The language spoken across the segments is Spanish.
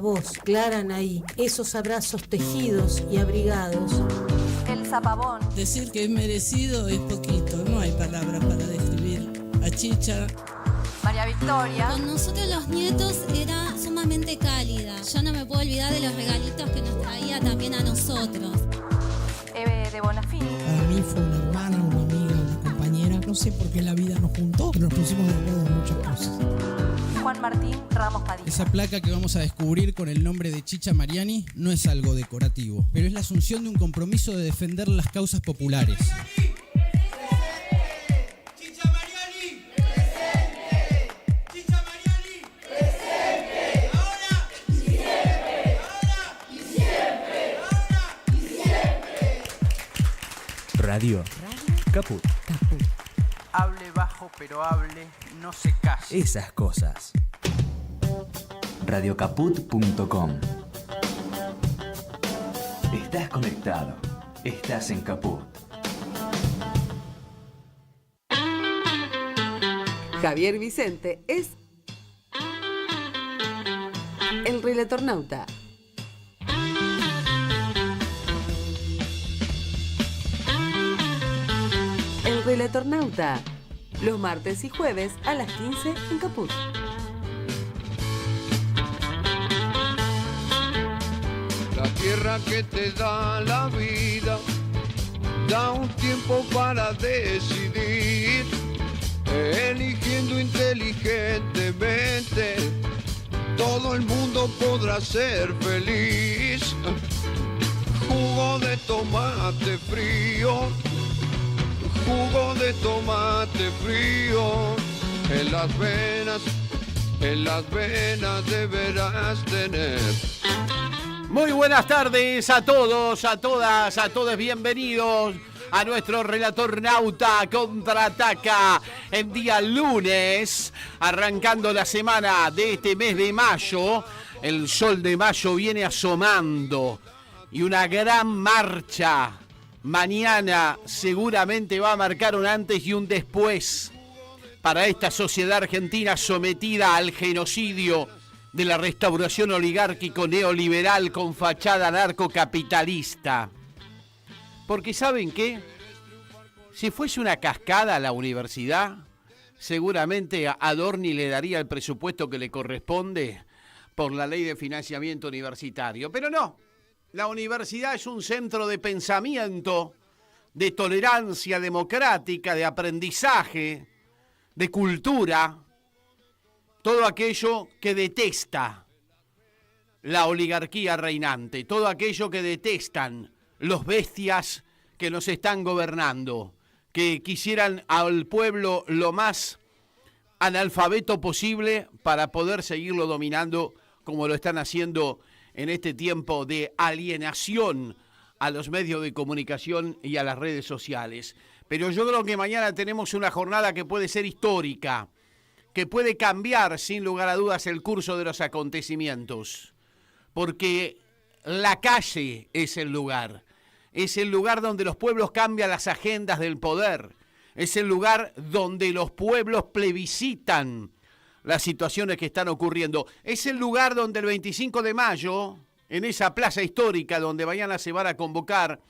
Vos, Clara Anaí, esos abrazos tejidos y abrigados. El zapabón. Decir que es merecido es poquito, no hay palabras para describir a Chicha. María Victoria. Con nosotros los nietos era sumamente cálida. Yo no me puedo olvidar de los regalitos que nos traía también a nosotros. Eve de Bonafini. Para mí fue una hermana, una amiga, una compañera. No sé por qué la vida nos juntó, pero nos pusimos de acuerdo en muchas cosas. Juan Martín Ramos Padilla. Esa placa que vamos a descubrir con el nombre de Chicha Mariani no es algo decorativo, pero es la asunción de un compromiso de defender las causas populares. ¡Chicha Mariani! ¡Presente! ¡Chicha Mariani! ¡Presente! ¡Ahora! ¡Y siempre! ¡Ahora! ¡Y siempre! ¡Ahora! ¡Y siempre! Radio Caput. Hable bajo, pero hable, no se case. Esas cosas. Radiocaput.com. Estás conectado. Estás en Caput. Javier Vicente es el relatornauta. El relatornauta, los martes y jueves a las 15 en Caput. La tierra que te da la vida, da un tiempo para decidir, eligiendo inteligentemente, todo el mundo podrá ser feliz. Jugo de tomate frío, jugo de tomate frío, en las venas deberás tener. Muy buenas tardes a todos, a todas, a todos, bienvenidos a nuestro Relatornauta Contraataca en día lunes, arrancando la semana de este mes de mayo. El sol de mayo viene asomando y una gran marcha mañana seguramente va a marcar un antes y un después para esta sociedad argentina sometida al genocidio de la restauración oligárquico neoliberal con fachada narcocapitalista. Porque ¿saben qué? Si fuese una cascada a la universidad, seguramente a Adorni le daría el presupuesto que le corresponde por la ley de financiamiento universitario. Pero no, la universidad es un centro de pensamiento, de tolerancia democrática, de aprendizaje, de cultura. Todo aquello que detesta la oligarquía reinante, todo aquello que detestan los bestias que nos están gobernando, que quisieran al pueblo lo más analfabeto posible para poder seguirlo dominando como lo están haciendo en este tiempo de alienación a los medios de comunicación y a las redes sociales. Pero yo creo que mañana tenemos una jornada que puede ser histórica, que puede cambiar sin lugar a dudas el curso de los acontecimientos, porque la calle es el lugar donde los pueblos cambian las agendas del poder, es el lugar donde los pueblos plebiscitan las situaciones que están ocurriendo, es el lugar donde el 25 de mayo, en esa plaza histórica donde mañana se van a convocar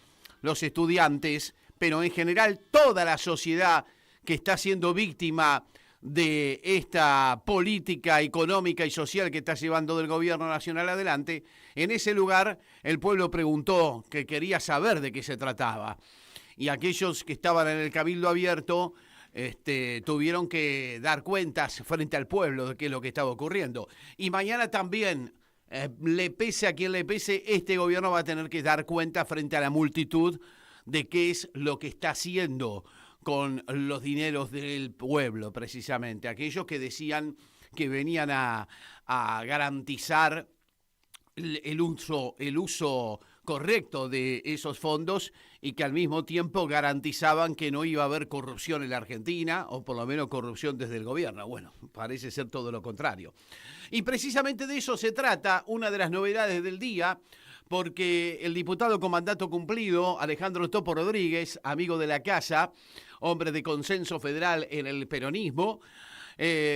los estudiantes, pero en general toda la sociedad que está siendo víctima de esta política económica y social que está llevando el gobierno nacional adelante, en ese lugar el pueblo preguntó, que quería saber de qué se trataba. Y aquellos que estaban en el Cabildo Abierto tuvieron que dar cuentas frente al pueblo de qué es lo que estaba ocurriendo. Y mañana también, le pese a quien le pese, este gobierno va a tener que dar cuenta frente a la multitud de qué es lo que está haciendo con los dineros del pueblo, precisamente. Aquellos que decían que venían a garantizar el uso correcto de esos fondos y que al mismo tiempo garantizaban que no iba a haber corrupción en la Argentina, o por lo menos corrupción desde el gobierno. Bueno, parece ser todo lo contrario. Y precisamente de eso se trata una de las novedades del día, porque el diputado con mandato cumplido, Alejandro Topo Rodríguez, amigo de la casa, hombre de consenso federal en el peronismo,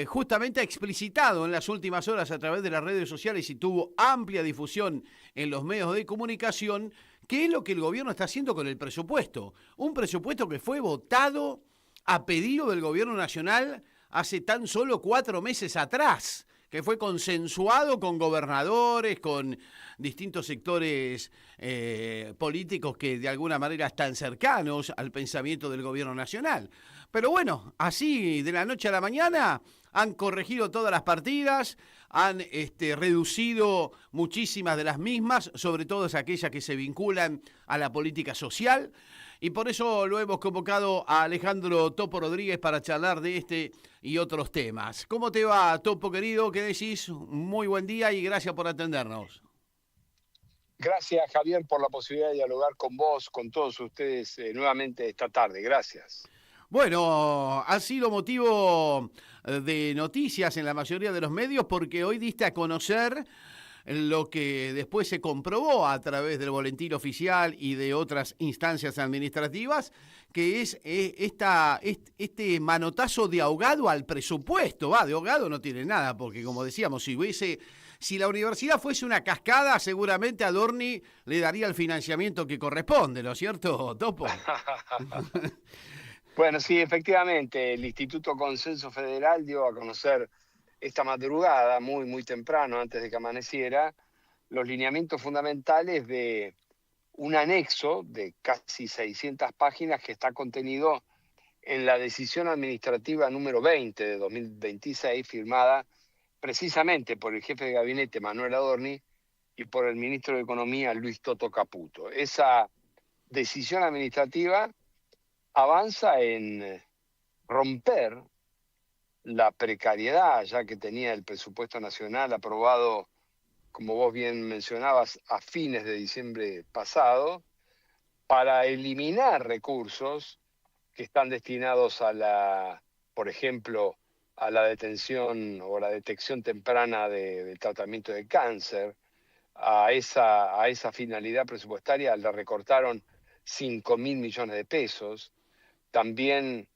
justamente ha explicitado en las últimas horas a través de las redes sociales y tuvo amplia difusión en los medios de comunicación, qué es lo que el gobierno está haciendo con el presupuesto. Un presupuesto que fue votado a pedido del gobierno nacional hace tan solo 4 meses atrás, que fue consensuado con gobernadores, con distintos sectores políticos que de alguna manera están cercanos al pensamiento del gobierno nacional. Pero bueno, así de la noche a la mañana han corregido todas las partidas, han reducido muchísimas de las mismas, sobre todo aquellas que se vinculan a la política social, y por eso lo hemos convocado a Alejandro Topo Rodríguez para charlar de este y otros temas. ¿Cómo te va, Topo, querido? ¿Qué decís? Muy buen día y gracias por atendernos. Gracias, Javier, por la posibilidad de dialogar con vos, con todos ustedes nuevamente esta tarde. Gracias. Bueno, ha sido motivo de noticias en la mayoría de los medios porque hoy diste a conocer lo que después se comprobó a través del boletín oficial y de otras instancias administrativas, que es este manotazo de ahogado al presupuesto. De ahogado no tiene nada, porque como decíamos, si la universidad fuese una cascada, seguramente a Dorni le daría el financiamiento que corresponde, ¿no es cierto, Topo? Bueno, sí, efectivamente, el Instituto Consenso Federal dio a conocer esta madrugada, muy temprano, antes de que amaneciera, los lineamientos fundamentales de un anexo de casi 600 páginas que está contenido en la decisión administrativa número 20 de 2026, firmada precisamente por el jefe de gabinete Manuel Adorni y por el ministro de Economía Luis Toto Caputo. Esa decisión administrativa avanza en romper la precariedad ya que tenía el presupuesto nacional aprobado, como vos bien mencionabas, a fines de diciembre pasado, para eliminar recursos que están destinados por ejemplo, a la detención o la detección temprana del tratamiento de cáncer. A esa finalidad presupuestaria le recortaron 5.000 millones de pesos. También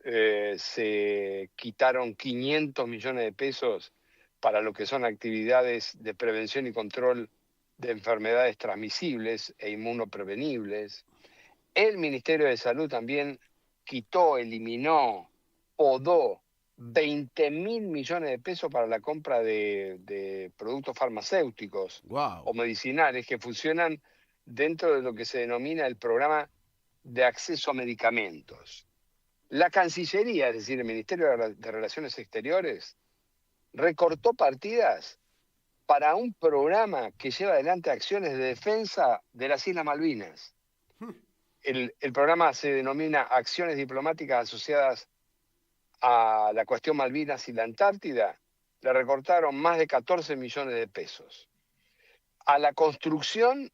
se quitaron 500 millones de pesos para lo que son actividades de prevención y control de enfermedades transmisibles e inmunoprevenibles. El Ministerio de Salud también eliminó, podó 20.000 millones de pesos para la compra de productos farmacéuticos o medicinales que funcionan dentro de lo que se denomina el programa de acceso a medicamentos. La Cancillería, es decir, el Ministerio de Relaciones Exteriores, recortó partidas para un programa que lleva adelante acciones de defensa de las Islas Malvinas. El programa se denomina Acciones Diplomáticas Asociadas a la cuestión Malvinas y la Antártida. Le recortaron más de 14 millones de pesos. A la construcción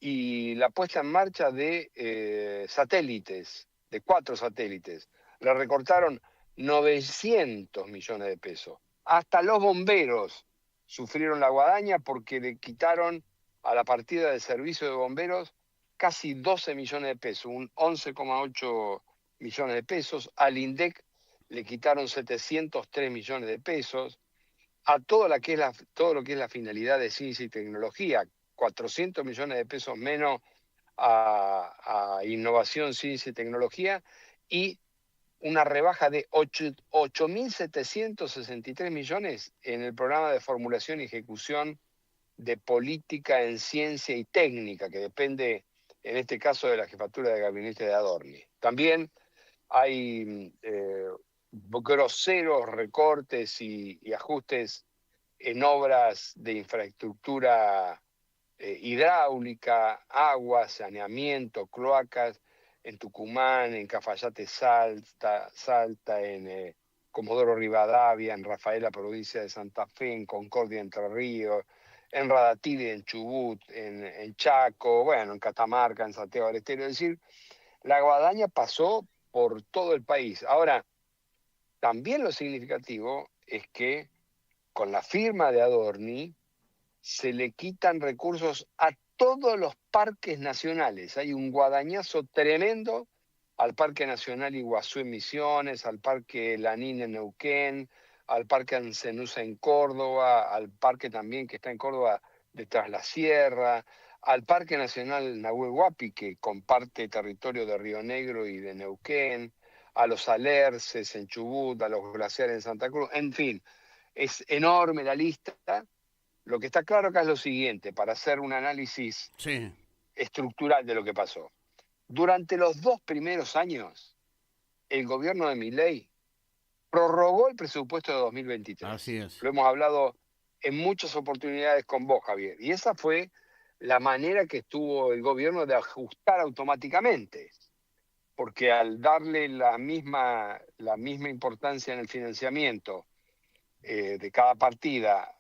y la puesta en marcha de satélites, de 4 satélites, le recortaron 900 millones de pesos. Hasta los bomberos sufrieron la guadaña porque le quitaron a la partida de servicio de bomberos casi 12 millones de pesos, un 11,8 millones de pesos. Al INDEC le quitaron 703 millones de pesos. A todo lo que es la finalidad de ciencia y tecnología, 400 millones de pesos menos a innovación, ciencia y tecnología, y una rebaja de 8.763 millones en el programa de formulación y ejecución de política en ciencia y técnica, que depende, en este caso, de la jefatura de gabinete de Adorni. También hay groseros recortes y ajustes en obras de infraestructura hidráulica, agua, saneamiento, cloacas, en Tucumán, en Cafayate Salta, en Comodoro Rivadavia, en Rafaela, provincia de Santa Fe, en Concordia, Entre Ríos, en Radatili, en Chubut, en Chaco, bueno, en Catamarca, en Santiago del Estero. Es decir, la guadaña pasó por todo el país. Ahora, también lo significativo es que con la firma de Adorni se le quitan recursos a todos los parques nacionales. Hay un guadañazo tremendo al Parque Nacional Iguazú en Misiones, al Parque Lanín en Neuquén, al Parque Ancenusa en Córdoba, al parque también que está en Córdoba de Tras la Sierra, al Parque Nacional Nahuel Huapi, que comparte territorio de Río Negro y de Neuquén, a los alerces en Chubut, a los glaciares en Santa Cruz, en fin, es enorme la lista. Lo que está claro acá es lo siguiente, para hacer un análisis estructural de lo que pasó. Durante los 2 primeros años, el gobierno de Milei prorrogó el presupuesto de 2023. Así es. Lo hemos hablado en muchas oportunidades con vos, Javier. Y esa fue la manera que tuvo el gobierno de ajustar automáticamente. Porque al darle la misma importancia en el financiamiento de cada partida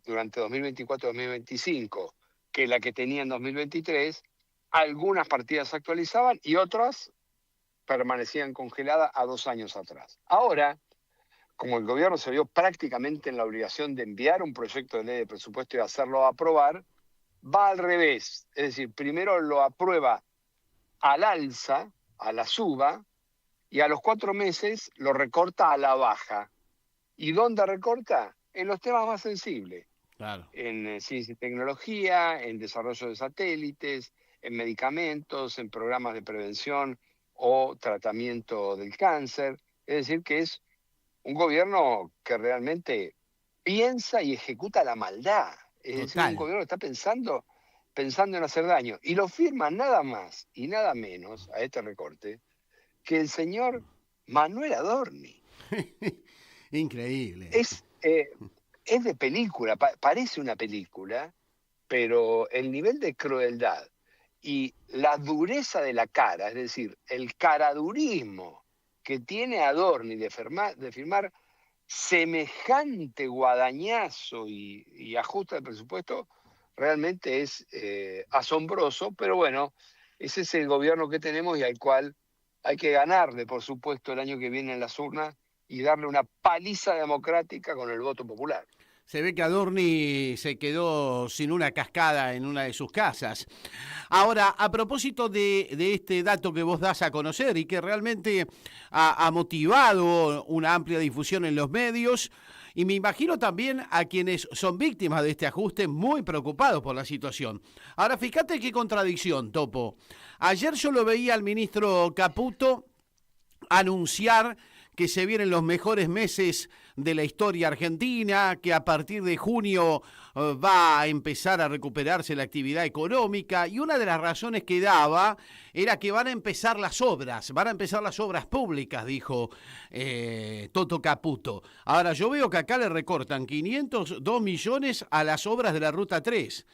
durante 2024-2025 que la que tenía en 2023, algunas partidas se actualizaban y otras permanecían congeladas a 2 años atrás. Ahora, como el gobierno se vio prácticamente en la obligación de enviar un proyecto de ley de presupuesto y hacerlo aprobar, va al revés. Es decir, primero lo aprueba al alza, a la suba, y a los 4 meses lo recorta a la baja. ¿Y dónde recorta? En los temas más sensibles. Claro. En ciencia y tecnología, en desarrollo de satélites, en medicamentos, en programas de prevención o tratamiento del cáncer. Es decir, que es un gobierno que realmente piensa y ejecuta la maldad. Es decir, un gobierno que está pensando en hacer daño. Y lo firma nada más y nada menos a este recorte que el señor Manuel Adorni. Increíble. Es de película, parece una película, pero el nivel de crueldad y la dureza de la cara, es decir, el caradurismo que tiene Adorni de firmar semejante guadañazo y ajuste del presupuesto, realmente es asombroso, pero bueno, ese es el gobierno que tenemos y al cual hay que ganarle, por supuesto, el año que viene en las urnas y darle una paliza democrática con el voto popular. Se ve que Adorni se quedó sin una cascada en una de sus casas. Ahora, a propósito de este dato que vos das a conocer y que realmente ha motivado una amplia difusión en los medios, y me imagino también a quienes son víctimas de este ajuste muy preocupados por la situación. Ahora, fíjate qué contradicción, Topo. Ayer yo lo veía al ministro Caputo anunciar que se vienen los mejores meses de la historia argentina, que a partir de junio va a empezar a recuperarse la actividad económica, y una de las razones que daba era que van a empezar las obras públicas, dijo Toto Caputo. Ahora, yo veo que acá le recortan 502 millones a las obras de la Ruta 3.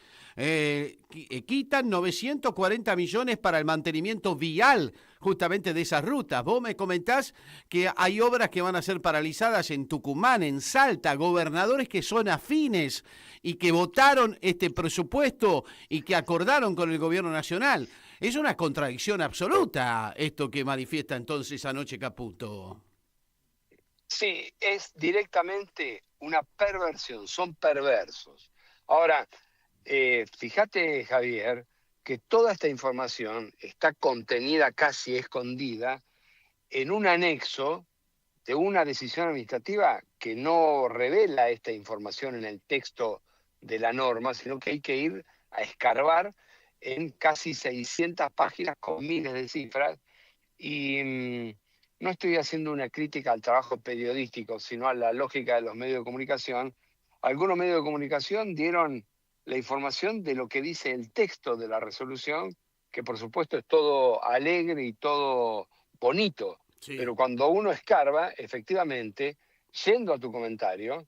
Quitan 940 millones para el mantenimiento vial justamente de esas rutas. Vos me comentás que hay obras que van a ser paralizadas en Tucumán, en Salta, gobernadores que son afines y que votaron este presupuesto y que acordaron con el gobierno nacional. Es una contradicción absoluta esto que manifiesta entonces anoche Caputo. Sí, es directamente una perversión, son perversos. Ahora, fíjate, Javier, que toda esta información está contenida, casi escondida, en un anexo de una decisión administrativa que no revela esta información en el texto de la norma, sino que hay que ir a escarbar en casi 600 páginas con miles de cifras. Y no estoy haciendo una crítica al trabajo periodístico, sino a la lógica de los medios de comunicación. Algunos medios de comunicación dieron la información de lo que dice el texto de la resolución, que por supuesto es todo alegre y todo bonito, sí. Pero cuando uno escarba, efectivamente, yendo a tu comentario,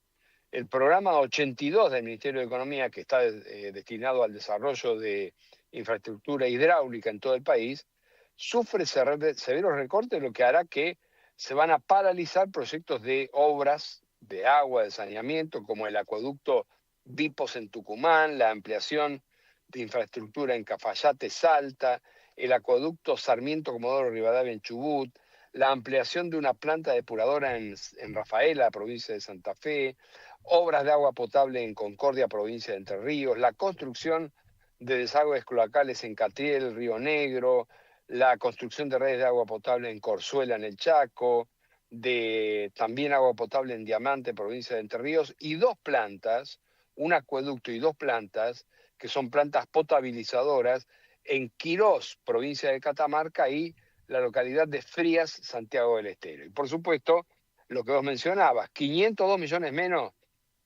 el programa 82 del Ministerio de Economía, que está destinado al desarrollo de infraestructura hidráulica en todo el país, sufre severos recortes, lo que hará que se van a paralizar proyectos de obras de agua, de saneamiento, como el acueducto Vipos en Tucumán, la ampliación de infraestructura en Cafayate, Salta, el acueducto Sarmiento Comodoro Rivadavia en Chubut, la ampliación de una planta depuradora en Rafaela, provincia de Santa Fe, obras de agua potable en Concordia, provincia de Entre Ríos, la construcción de desagües cloacales en Catriel, Río Negro, la construcción de redes de agua potable en Corzuela, en el Chaco, de también agua potable en Diamante, provincia de Entre Ríos, y 2 plantas, un acueducto y 2 plantas, que son plantas potabilizadoras en Quirós, provincia de Catamarca, y la localidad de Frías, Santiago del Estero. Y por supuesto, lo que vos mencionabas, 502 millones menos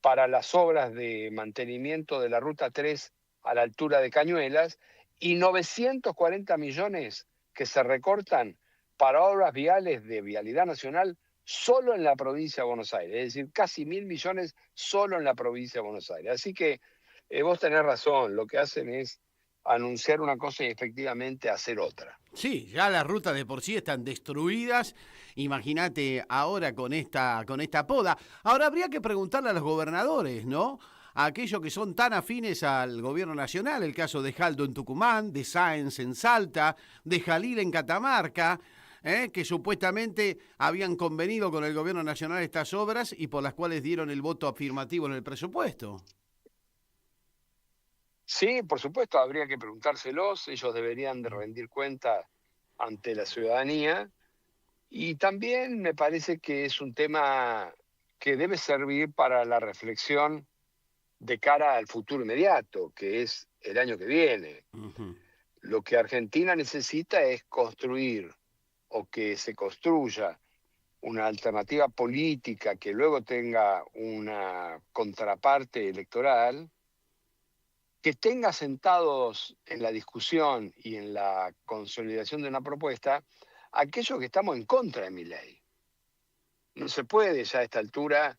para las obras de mantenimiento de la Ruta 3 a la altura de Cañuelas, y 940 millones que se recortan para obras viales de vialidad nacional solo en la provincia de Buenos Aires, es decir, casi 1.000 millones solo en la provincia de Buenos Aires. Así que vos tenés razón, lo que hacen es anunciar una cosa y efectivamente hacer otra. Sí, ya las rutas de por sí están destruidas. Imagínate ahora con esta poda. Ahora habría que preguntarle a los gobernadores, ¿no? A aquellos que son tan afines al gobierno nacional, el caso de Jaldo en Tucumán, de Sáenz en Salta, de Jalil en Catamarca, que supuestamente habían convenido con el gobierno nacional estas obras y por las cuales dieron el voto afirmativo en el presupuesto. Sí, por supuesto, habría que preguntárselos, ellos deberían de rendir cuenta ante la ciudadanía, y también me parece que es un tema que debe servir para la reflexión de cara al futuro inmediato, que es el año que viene. Lo que Argentina necesita es construir, o que se construya, una alternativa política que luego tenga una contraparte electoral, que tenga sentados en la discusión y en la consolidación de una propuesta aquellos que estamos en contra de Milei. No se puede ya a esta altura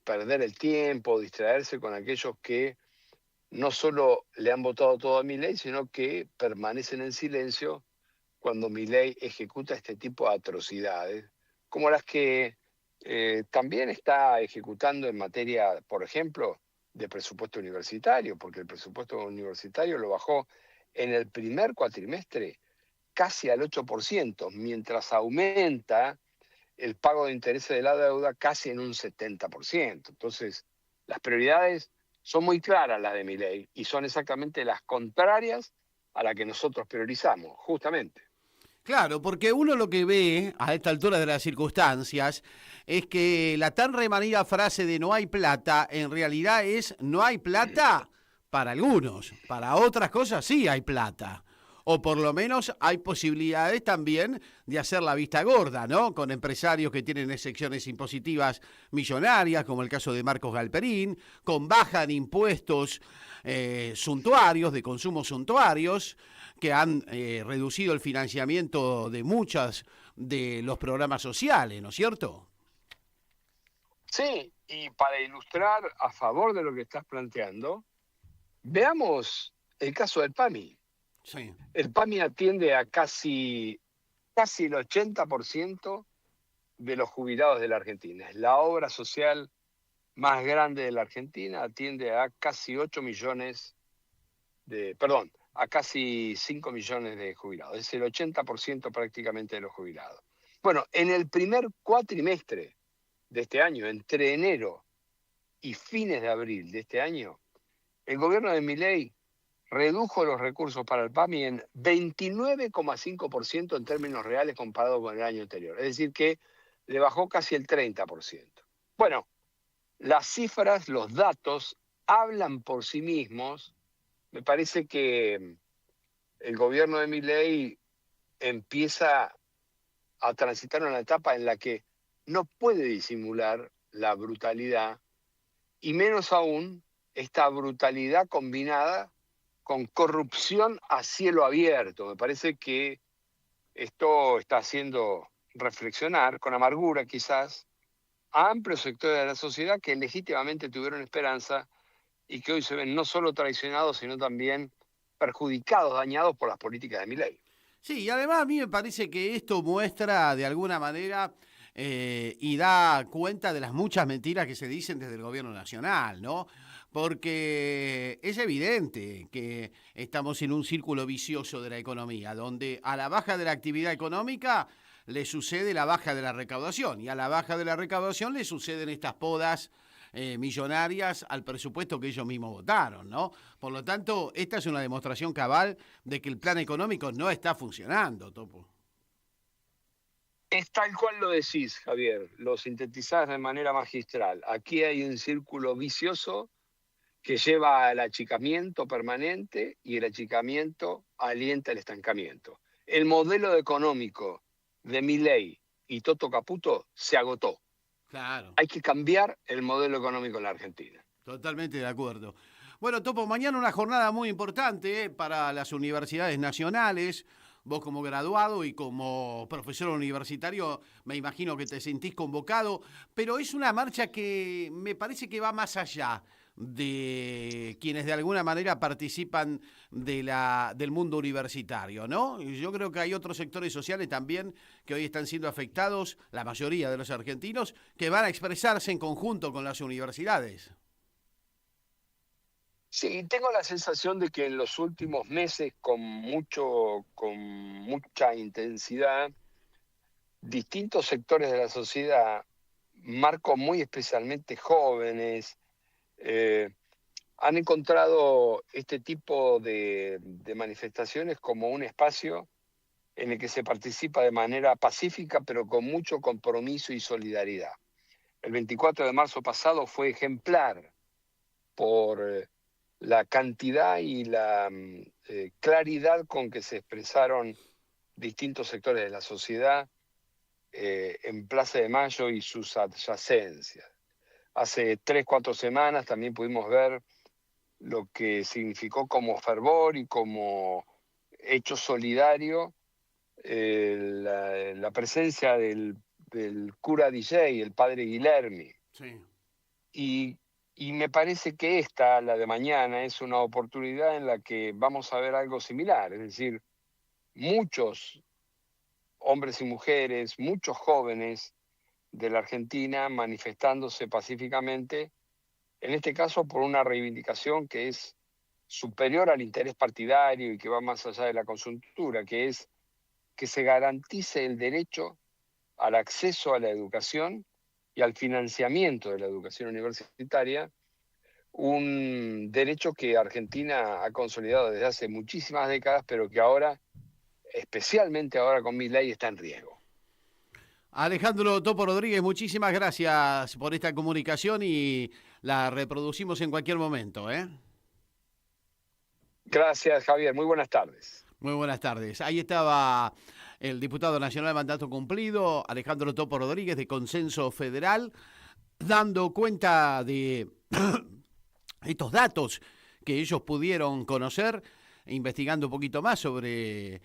perder el tiempo, distraerse con aquellos que no solo le han votado todo a Milei, sino que permanecen en silencio cuando Milei ejecuta este tipo de atrocidades, como las que también está ejecutando en materia, por ejemplo, de presupuesto universitario, porque el presupuesto universitario lo bajó en el primer cuatrimestre casi al 8%, mientras aumenta el pago de intereses de la deuda casi en un 70%. Entonces, las prioridades son muy claras las de Milei y son exactamente las contrarias a las que nosotros priorizamos, justamente. Claro, porque uno lo que ve a esta altura de las circunstancias es que la tan remanida frase de no hay plata, en realidad es no hay plata para algunos, para otras cosas sí hay plata. O por lo menos hay posibilidades también de hacer la vista gorda, ¿no? Con empresarios que tienen excepciones impositivas millonarias, como el caso de Marcos Galperín, con baja en impuestos suntuarios, de consumo suntuarios, que han reducido el financiamiento de muchos de los programas sociales, ¿no es cierto? Sí, y para ilustrar a favor de lo que estás planteando, veamos el caso del PAMI. Sí. El PAMI atiende a casi el 80% de los jubilados de la Argentina. Es la obra social más grande de la Argentina, atiende a casi 8 millones a casi 5 millones de jubilados. Es el 80% prácticamente de los jubilados. Bueno, en el primer cuatrimestre de este año, entre enero y fines de abril de este año, el gobierno de Milei redujo los recursos para el PAMI en 29,5% en términos reales comparado con el año anterior. Es decir, que le bajó casi el 30%. Bueno, las cifras, los datos, hablan por sí mismos. Me parece que el gobierno de Milei empieza a transitar una etapa en la que no puede disimular la brutalidad, y menos aún esta brutalidad combinada con corrupción a cielo abierto. Me parece que esto está haciendo reflexionar, con amargura quizás, a amplios sectores de la sociedad que legítimamente tuvieron esperanza y que hoy se ven no solo traicionados, sino también perjudicados, dañados por las políticas de Milei. Sí, y además a mí me parece que esto muestra de alguna manera y da cuenta de las muchas mentiras que se dicen desde el gobierno nacional, ¿no? Porque es evidente que estamos en un círculo vicioso de la economía, donde a la baja de la actividad económica le sucede la baja de la recaudación, y a la baja de la recaudación le suceden estas podas millonarias al presupuesto que ellos mismos votaron, ¿no? Por lo tanto, esta es una demostración cabal de que el plan económico no está funcionando, Topo. Es tal cual lo decís, Javier, lo sintetizás de manera magistral. Aquí hay un círculo vicioso que lleva al achicamiento permanente y el achicamiento alienta el estancamiento. El modelo económico de Milei y Toto Caputo se agotó. Claro. Hay que cambiar el modelo económico en la Argentina. Totalmente de acuerdo. Bueno, Topo, mañana una jornada muy importante para las universidades nacionales. Vos como graduado y como profesor universitario, me imagino que te sentís convocado, pero es una marcha que me parece que va más allá de quienes de alguna manera participan del mundo universitario, ¿no? Yo creo que hay otros sectores sociales también que hoy están siendo afectados, la mayoría de los argentinos, que van a expresarse en conjunto con las universidades. Sí, tengo la sensación de que en los últimos meses, con mucha intensidad, distintos sectores de la sociedad, marco muy especialmente jóvenes, han encontrado este tipo de manifestaciones como un espacio en el que se participa de manera pacífica, pero con mucho compromiso y solidaridad. El 24 de marzo pasado fue ejemplar por la cantidad y la claridad con que se expresaron distintos sectores de la sociedad en Plaza de Mayo y sus adyacencias. Hace 3-4 semanas también pudimos ver lo que significó como fervor y como hecho solidario la presencia del cura DJ, el padre Guilhermi. Sí. Y me parece que esta, la de mañana, es una oportunidad en la que vamos a ver algo similar. Es decir, muchos hombres y mujeres, muchos jóvenes de la Argentina manifestándose pacíficamente, en este caso por una reivindicación que es superior al interés partidario y que va más allá de la coyuntura, que es que se garantice el derecho al acceso a la educación y al financiamiento de la educación universitaria, un derecho que Argentina ha consolidado desde hace muchísimas décadas, pero que ahora, especialmente ahora con Milei, está en riesgo. Alejandro Topo Rodríguez, muchísimas gracias por esta comunicación y la reproducimos en cualquier momento, ¿eh? Gracias, Javier. Muy buenas tardes. Muy buenas tardes. Ahí estaba el diputado nacional de mandato cumplido, Alejandro Topo Rodríguez, de Consenso Federal, dando cuenta de estos datos que ellos pudieron conocer, investigando un poquito más sobre,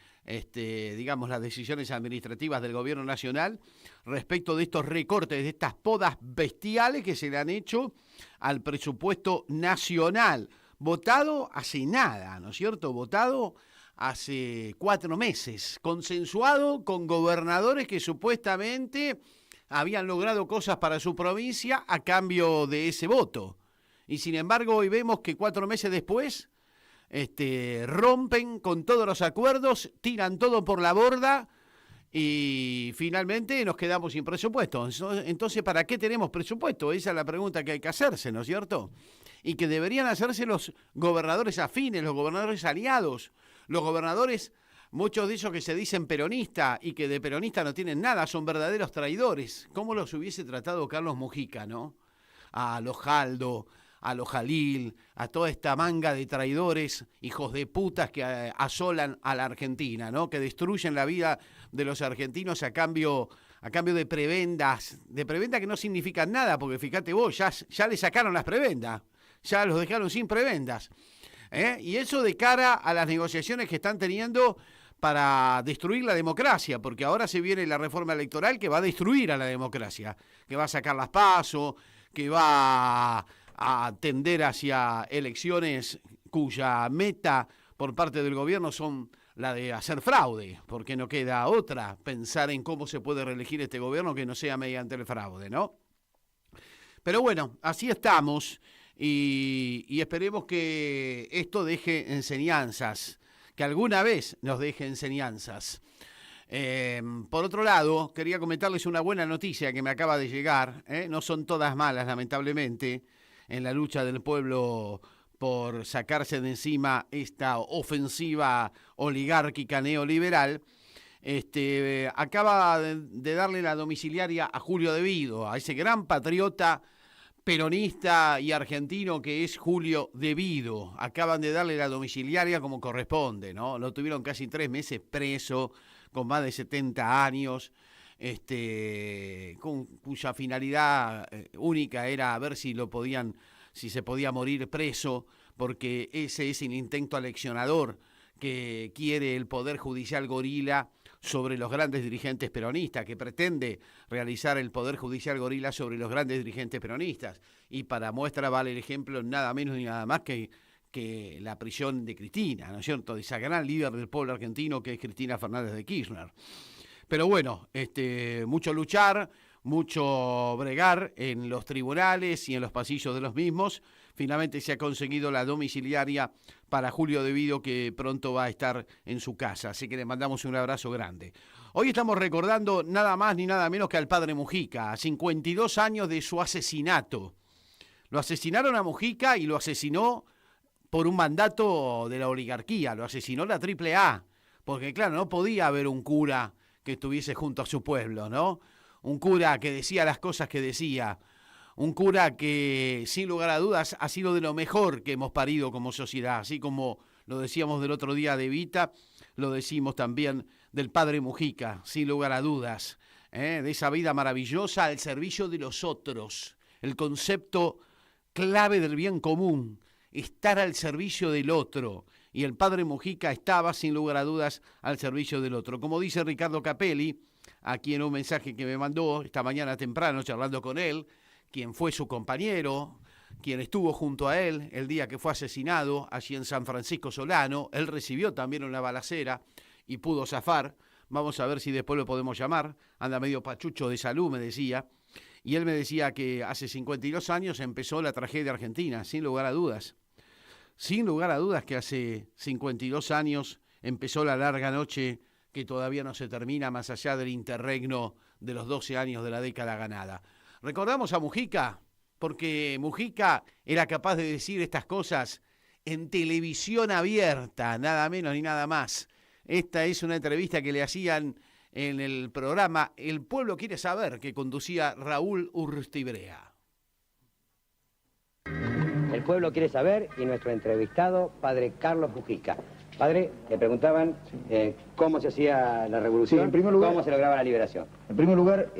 digamos, las decisiones administrativas del gobierno nacional respecto de estos recortes, de estas podas bestiales que se le han hecho al presupuesto nacional, votado hace nada, ¿no es cierto? Votado hace 4 meses, consensuado con gobernadores que supuestamente habían logrado cosas para su provincia a cambio de ese voto. Y sin embargo hoy vemos que 4 meses después rompen con todos los acuerdos, tiran todo por la borda y finalmente nos quedamos sin presupuesto. Entonces, ¿para qué tenemos presupuesto? Esa es la pregunta que hay que hacerse, ¿no es cierto? Y que deberían hacerse los gobernadores afines, los gobernadores aliados, los gobernadores, muchos de ellos que se dicen peronistas y que de peronista no tienen nada, son verdaderos traidores. ¿Cómo los hubiese tratado Carlos Mujica, no? A los Jaldo, a los Jalil, a toda esta manga de traidores, hijos de putas que asolan a la Argentina, ¿no? Que destruyen la vida de los argentinos a cambio de prebendas que no significan nada, porque fíjate vos, ya le sacaron las prebendas, ya los dejaron sin prebendas. Y eso de cara a las negociaciones que están teniendo para destruir la democracia, porque ahora se viene la reforma electoral que va a destruir a la democracia, que va a sacar las PASO, que va a tender hacia elecciones cuya meta por parte del gobierno son la de hacer fraude, porque no queda otra, pensar en cómo se puede reelegir este gobierno que no sea mediante el fraude, ¿no? Pero bueno, así estamos y esperemos que esto deje enseñanzas, que alguna vez nos deje enseñanzas. Por otro lado, quería comentarles una buena noticia que me acaba de llegar, no son todas malas, lamentablemente, en la lucha del pueblo por sacarse de encima esta ofensiva oligárquica neoliberal. acaba de darle la domiciliaria a Julio De Vido, a ese gran patriota peronista y argentino que es Julio De Vido. Acaban de darle la domiciliaria como corresponde, ¿no? Lo tuvieron casi 3 meses preso, con más de 70 años, cuya finalidad única era ver si se podía morir preso, porque ese es el intento aleccionador que quiere el Poder Judicial gorila sobre los grandes dirigentes peronistas, que pretende realizar el Poder Judicial gorila sobre los grandes dirigentes peronistas. Y para muestra vale el ejemplo nada menos ni nada más que la prisión de Cristina, ¿no es cierto?, de esa gran líder del pueblo argentino que es Cristina Fernández de Kirchner. Pero bueno, mucho luchar, mucho bregar en los tribunales y en los pasillos de los mismos. Finalmente se ha conseguido la domiciliaria para Julio De Vido, que pronto va a estar en su casa. Así que le mandamos un abrazo grande. Hoy estamos recordando nada más ni nada menos que al padre Mujica, a 52 años de su asesinato. Lo asesinaron a Mujica y lo asesinó por un mandato de la oligarquía, lo asesinó la AAA, porque claro, no podía haber un cura que estuviese junto a su pueblo, ¿no? Un cura que decía las cosas que decía, un cura que sin lugar a dudas ha sido de lo mejor que hemos parido como sociedad, así como lo decíamos del otro día de Evita, lo decimos también del padre Mujica, sin lugar a dudas, de esa vida maravillosa al servicio de los otros, el concepto clave del bien común, estar al servicio del otro, y el padre Mujica estaba sin lugar a dudas al servicio del otro. Como dice Ricardo Capelli, aquí en un mensaje que me mandó esta mañana temprano charlando con él, quien fue su compañero, quien estuvo junto a él el día que fue asesinado allí en San Francisco Solano. Él recibió también una balacera y pudo zafar. Vamos a ver si después lo podemos llamar. Anda medio pachucho de salud, me decía. Y él me decía que hace 52 años empezó la tragedia argentina, sin lugar a dudas. Sin lugar a dudas que hace 52 años empezó la larga noche que todavía no se termina, más allá del interregno de los 12 años de la década ganada. Recordamos a Mujica, porque Mujica era capaz de decir estas cosas en televisión abierta, nada menos ni nada más. Esta es una entrevista que le hacían en el programa El Pueblo Quiere Saber, que conducía Raúl Urtibrea. El Pueblo Quiere Saber y nuestro entrevistado, padre Carlos Mujica. Padre, le preguntaban cómo se hacía la revolución, sí, en primer lugar, cómo se lograba la liberación. En primer lugar,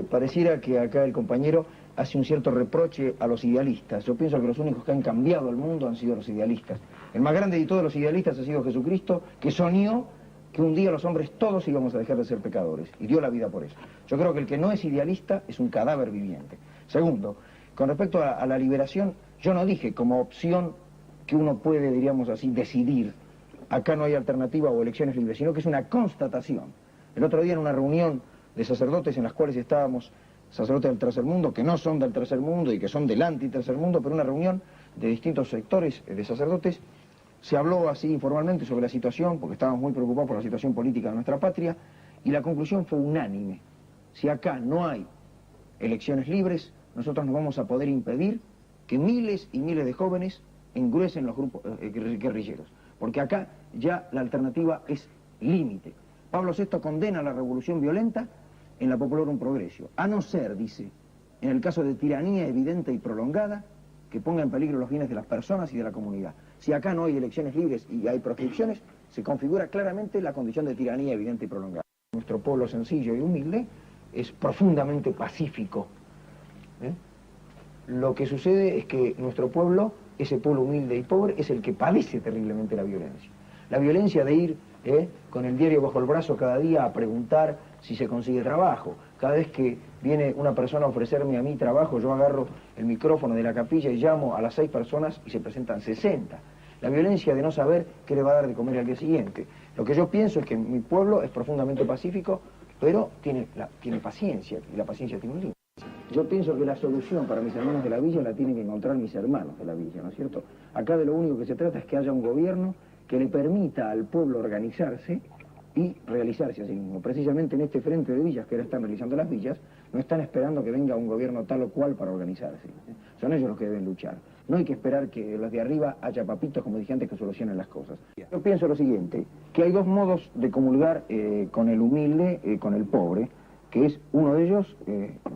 pareciera que acá el compañero hace un cierto reproche a los idealistas. Yo pienso que los únicos que han cambiado el mundo han sido los idealistas. El más grande de todos los idealistas ha sido Jesucristo, que soñó que un día los hombres todos íbamos a dejar de ser pecadores, y dio la vida por eso. Yo creo que el que no es idealista es un cadáver viviente. Segundo, con respecto a la liberación, yo no dije como opción que uno puede, diríamos así, decidir. Acá no hay alternativa o elecciones libres, sino que es una constatación. El otro día en una reunión de sacerdotes en las cuales estábamos sacerdotes del tercer mundo, que no son del tercer mundo y que son del anti-tercer mundo, pero una reunión de distintos sectores de sacerdotes, se habló así informalmente sobre la situación, porque estábamos muy preocupados por la situación política de nuestra patria, y la conclusión fue unánime. Si acá no hay elecciones libres, nosotros no vamos a poder impedir que miles y miles de jóvenes engruesen los grupos guerrilleros. Porque acá ya la alternativa es límite. Pablo VI condena la revolución violenta en la Populorum Progressio, a no ser, dice, en el caso de tiranía evidente y prolongada, que ponga en peligro los bienes de las personas y de la comunidad. Si acá no hay elecciones libres y hay proscripciones, se configura claramente la condición de tiranía evidente y prolongada. Nuestro pueblo sencillo y humilde es profundamente pacífico. Lo que sucede es que nuestro pueblo, ese pueblo humilde y pobre, es el que padece terriblemente la violencia. La violencia de ir con el diario bajo el brazo cada día a preguntar si se consigue trabajo. Cada vez que viene una persona a ofrecerme a mí trabajo, yo agarro el micrófono de la capilla y llamo a las 6 personas y se presentan 60. La violencia de no saber qué le va a dar de comer al día siguiente. Lo que yo pienso es que mi pueblo es profundamente pacífico, pero tiene paciencia, y la paciencia tiene un límite. Yo pienso que la solución para mis hermanos de la villa la tienen que encontrar mis hermanos de la villa, ¿no es cierto? Acá de lo único que se trata es que haya un gobierno que le permita al pueblo organizarse y realizarse a sí mismo. Precisamente en este frente de villas que ahora están realizando las villas, no están esperando que venga un gobierno tal o cual para organizarse. Son ellos los que deben luchar. No hay que esperar que los de arriba haya papitos, como dije antes, que solucionen las cosas. Yo pienso lo siguiente, que hay dos modos de comulgar con el humilde, con el pobre, que es uno de ellos,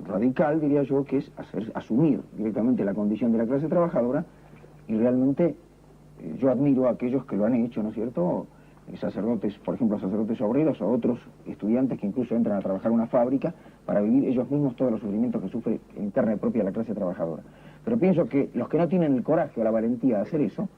radical, diría yo, que es asumir directamente la condición de la clase trabajadora, y realmente yo admiro a aquellos que lo han hecho, ¿no es cierto?, sacerdotes, por ejemplo, sacerdotes obreros o otros estudiantes que incluso entran a trabajar en una fábrica para vivir ellos mismos todos los sufrimientos que sufre interna y propia la clase trabajadora. Pero pienso que los que no tienen el coraje o la valentía de hacer eso,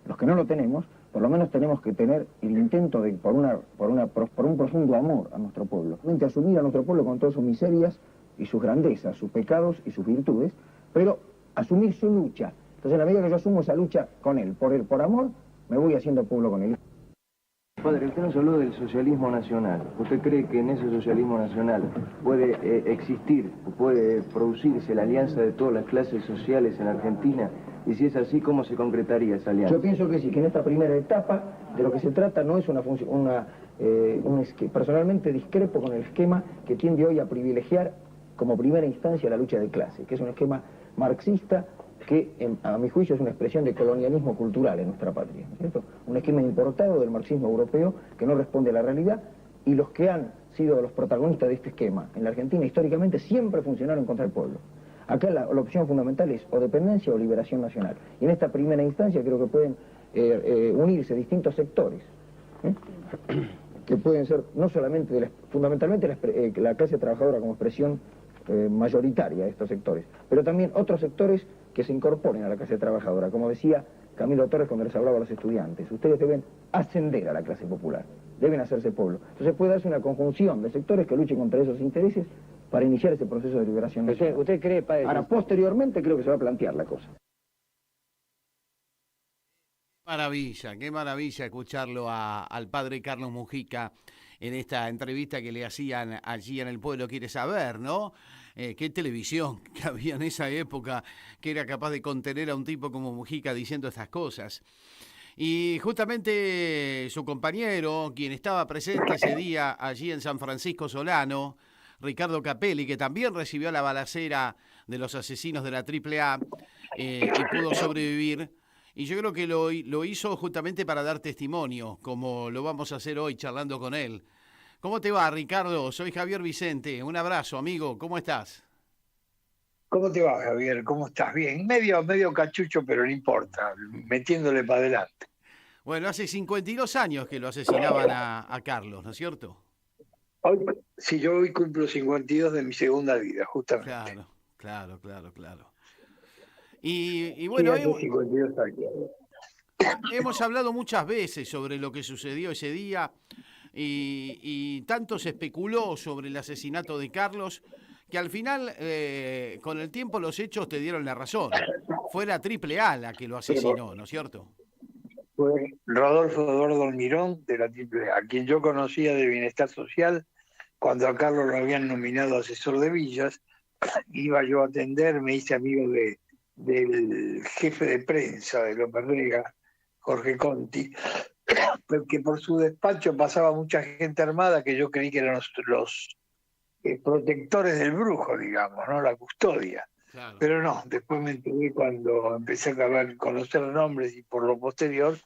los que no lo tenemos, por lo menos tenemos que tener el intento de, por un profundo amor a nuestro pueblo, asumir a nuestro pueblo con todas sus miserias y sus grandezas, sus pecados y sus virtudes, pero asumir su lucha. Entonces, en la medida que yo asumo esa lucha con él, por amor, me voy haciendo pueblo con él. Padre, usted nos habló del socialismo nacional. ¿Usted cree que en ese socialismo nacional puede existir, puede producirse la alianza de todas las clases sociales en Argentina? Y si es así, ¿cómo se concretaría esa alianza? Yo pienso que sí, que en esta primera etapa de lo que se trata no es una función, personalmente discrepo con el esquema que tiende hoy a privilegiar como primera instancia la lucha de clase, que es un esquema marxista que a mi juicio es una expresión de colonialismo cultural en nuestra patria, ¿no es cierto? Un esquema importado del marxismo europeo que no responde a la realidad, y los que han sido los protagonistas de este esquema en la Argentina históricamente siempre funcionaron contra el pueblo. Acá la opción fundamental es o dependencia o liberación nacional, y en esta primera instancia creo que pueden unirse distintos sectores, que pueden ser no solamente, fundamentalmente la clase trabajadora como expresión mayoritaria de estos sectores, pero también otros sectores que se incorporen a la clase trabajadora. Como decía Camilo Torres cuando les hablaba a los estudiantes, ustedes deben ascender a la clase popular, deben hacerse pueblo. Entonces puede darse una conjunción de sectores que luchen contra esos intereses para iniciar ese proceso de liberación nacional. ¿Usted cree, padre? Ahora, posteriormente creo que se va a plantear la cosa. Qué maravilla escucharlo al padre Carlos Mujica en esta entrevista que le hacían allí en El Pueblo Quiere Saber, ¿no? Qué televisión que había en esa época que era capaz de contener a un tipo como Mujica diciendo estas cosas. Y justamente su compañero, quien estaba presente ese día allí en San Francisco Solano, Ricardo Capelli, que también recibió la balacera de los asesinos de la AAA y pudo sobrevivir. Y yo creo que lo hizo justamente para dar testimonio, como lo vamos a hacer hoy charlando con él. ¿Cómo te va, Ricardo? Soy Javier Vicente. Un abrazo, amigo. ¿Cómo estás? ¿Cómo te va, Javier? ¿Cómo estás? Bien. Medio cachucho, pero no importa. Metiéndole para adelante. Bueno, hace 52 años que lo asesinaban a Carlos, ¿no es cierto? Sí, yo hoy cumplo 52 de mi segunda vida, justamente. Claro. Y bueno, hemos hablado muchas veces sobre lo que sucedió ese día y tanto se especuló sobre el asesinato de Carlos que al final, con el tiempo, los hechos te dieron la razón. Fue la AAA la que lo asesinó, ¿no es cierto? Fue Rodolfo Eduardo Almirón de la AAA, a quien yo conocía de Bienestar Social cuando a Carlos lo habían nominado asesor de villas. Iba yo a atender, me hice amigo del jefe de prensa de López Rega, Jorge Conti, que por su despacho pasaba mucha gente armada que yo creí que eran los protectores del brujo, digamos, ¿no? La custodia. Claro. Pero no, después me enteré cuando empecé a conocer nombres y por lo posterior,